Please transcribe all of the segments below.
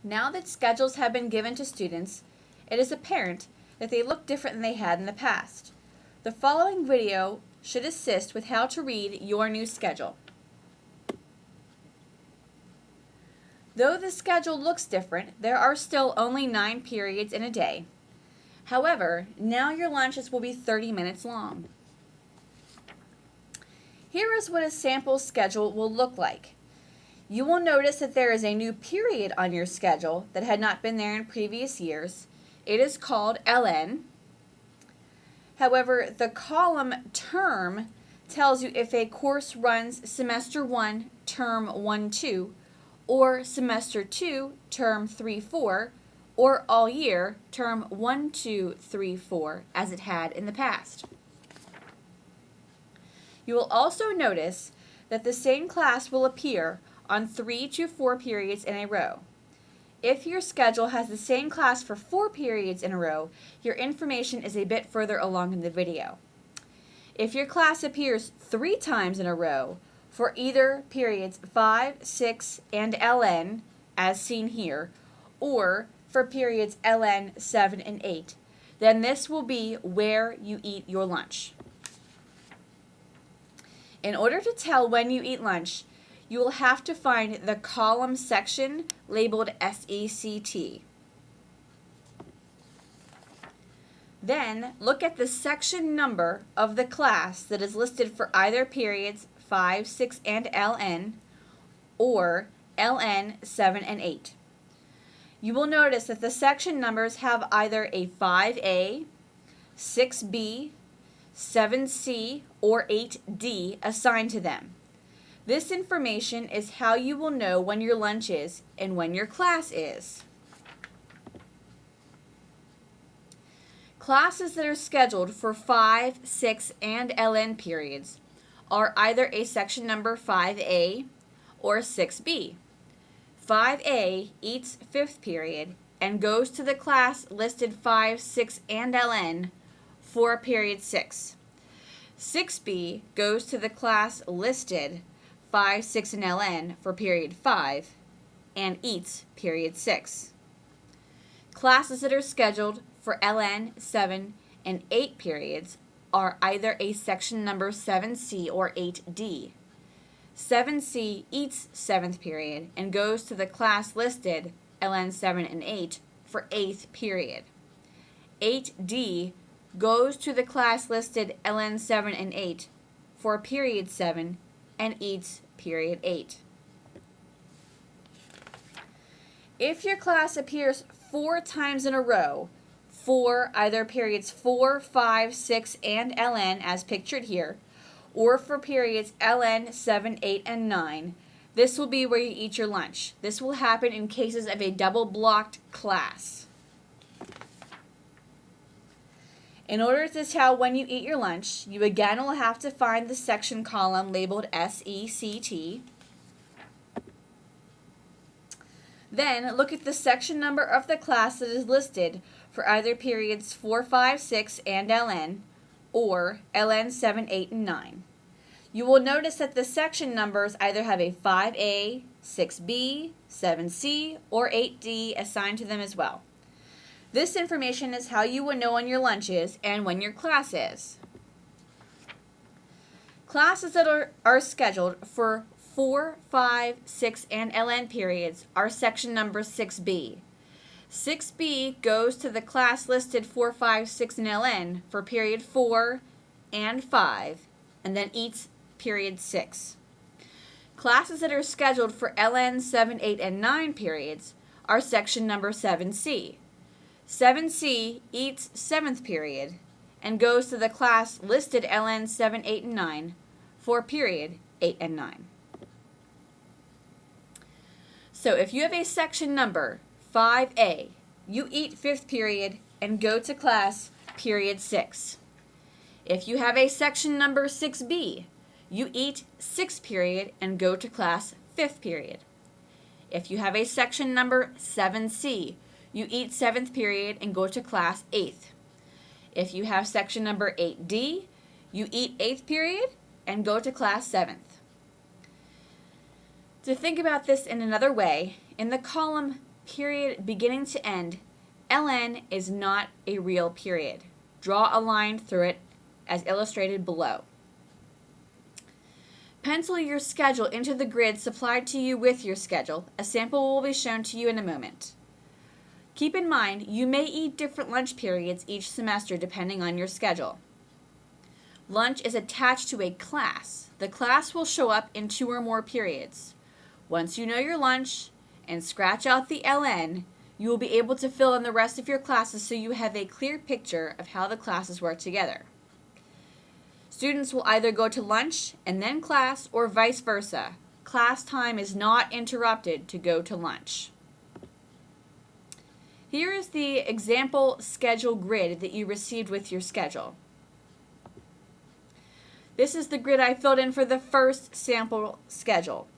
Now that schedules have been given to students, it is apparent that they look different than they had in the past. The following video should assist with how to read your new schedule. Though the schedule looks different, there are still only 9 periods in a day. However, now your lunches will be 30 minutes long. Here is what a sample schedule will look like. You will notice that there is a new period on your schedule that had not been there in previous years. It is called LN. However, the column term tells you if a course runs semester 1, term 1-2, or semester 2, term 3-4, or all year, term 1-2-3-4, as it had in the past. You will also notice that the same class will appear on 3 to 4 periods in a row. If your schedule has the same class for 4 periods in a row, your information is a bit further along in the video. If your class appears 3 times in a row for either periods 5, 6, and LN, as seen here, or for periods LN, 7, and 8, then this will be where you eat your lunch. In order to tell when you eat lunch, you will have to find the column section labeled SECT. Then look at the section number of the class that is listed for either periods 5, 6, and LN, or LN, 7, and 8. You will notice that the section numbers have either a 5A, 6B, 7C, or 8D assigned to them. This information is how you will know when your lunch is and when your class is. Classes that are scheduled for 5, 6, and LN periods are either a section number 5A or 6B. 5A eats 5th period and goes to the class listed 5, 6, and LN for period 6. 6B goes to the class listed 5, 6, and LN for period 5 and eats period 6. Classes that are scheduled for LN, 7, and 8 periods are either a section number 7C or 8D. 7C eats 7th period and goes to the class listed LN, 7, and 8 for 8th period. 8D goes to the class listed LN, 7, and 8 for period 7 and eats period 8. If your class appears 4 times in a row for either periods 4, 5, 6, and LN as pictured here, or for periods LN, 7, 8, and 9, this will be where you eat your lunch. This will happen in cases of a double-blocked class. In order to tell when you eat your lunch, you again will have to find the section column labeled SECT. Then look at the section number of the class that is listed for either periods 4, 5, 6, and LN, or LN, 7, 8, and 9. You will notice that the section numbers either have a 5A, 6B, 7C, or 8D assigned to them as well. This information is how you will know when your lunch is and when your class is. Classes that are scheduled for 4, 5, 6, and LN periods are section number 6B. 6B goes to the class listed 4, 5, 6, and LN for period 4 and 5, and then eats period 6. Classes that are scheduled for LN, 7, 8, and 9 periods are section number 7C. 7C eats 7th period and goes to the class listed LN, 7, 8, and 9 for period 8 and 9. So if you have a section number 5A, you eat 5th period and go to class period 6. If you have a section number 6B, you eat 6th period and go to class 5th period. If you have a section number 7C, you eat 7th period and go to class 8th. If you have section number 8D, you eat 8th period and go to class 7th. To think about this in another way, in the column period beginning to end, ln is not a real period. Draw a line through it as illustrated below. Pencil your schedule into the grid supplied to you with your schedule. A sample will be shown to you in a moment. Keep in mind, you may eat different lunch periods each semester depending on your schedule. Lunch is attached to a class. The class will show up in 2 or more periods. Once you know your lunch and scratch out the ln, you will be able to fill in the rest of your classes so you have a clear picture of how the classes work together. Students will either go to lunch and then class or vice versa. Class time is not interrupted to go to lunch. Here is the example schedule grid that you received with your schedule. This is the grid I filled in for the first sample schedule.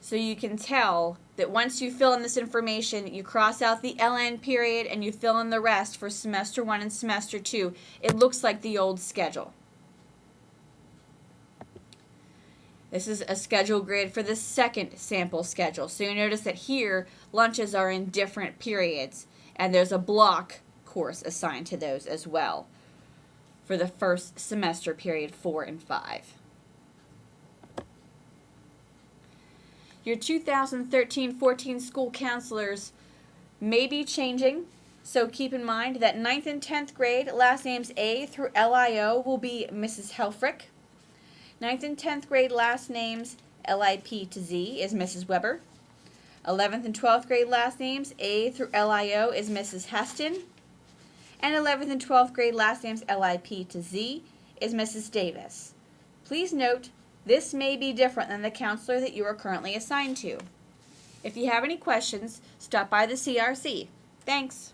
So you can tell that once you fill in this information, you cross out the ln period and you fill in the rest for semester 1 and semester 2. It looks like the old schedule. This is a schedule grid for the second sample schedule. So you notice that here, lunches are in different periods, and there's a block course assigned to those as well for the first semester period 4 and 5. Your 2013-14 school counselors may be changing, so keep in mind that 9th and 10th grade last names A through LIO will be Mrs. Helfrich. 9th and 10th grade last names LIP to Z is Mrs. Weber. 11th and 12th grade last names A through LIO is Mrs. Heston. And 11th and 12th grade last names LIP to Z is Mrs. Davis. Please note, this may be different than the counselor that you are currently assigned to. If you have any questions, stop by the CRC. Thanks.